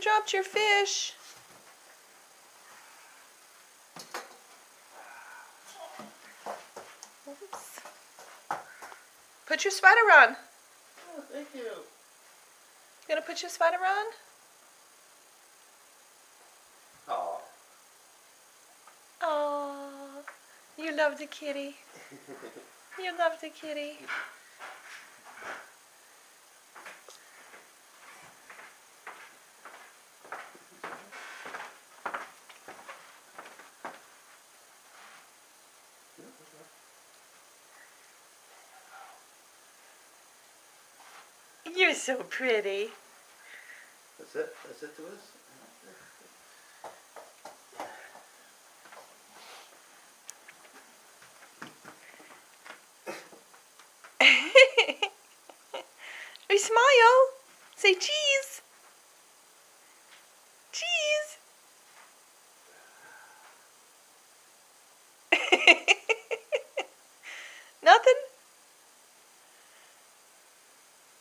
You dropped your fish. Oops. Put your sweater on. Oh, thank you. You gonna put your sweater on? Oh. Oh, you love the kitty. You love the kitty. You're so pretty. That's it? That's it to us? We smile. Say cheese. Cheese. Nothing?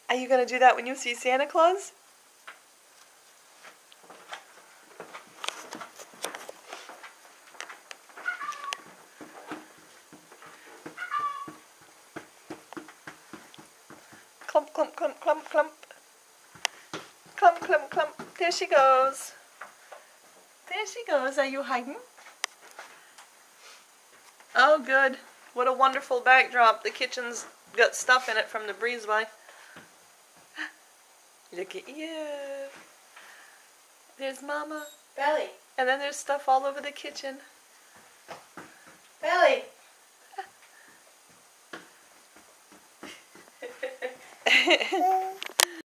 Are you going to do that when you see Santa Claus? Clump, clump, clump, clump, clump. Clump, clump, clump. There she goes. There she goes. Are you hiding? Oh, good. What a wonderful backdrop. The kitchen's got stuff in it from the breezeway. Look at you. There's Mama. Belly. And then there's stuff all over the kitchen. Belly.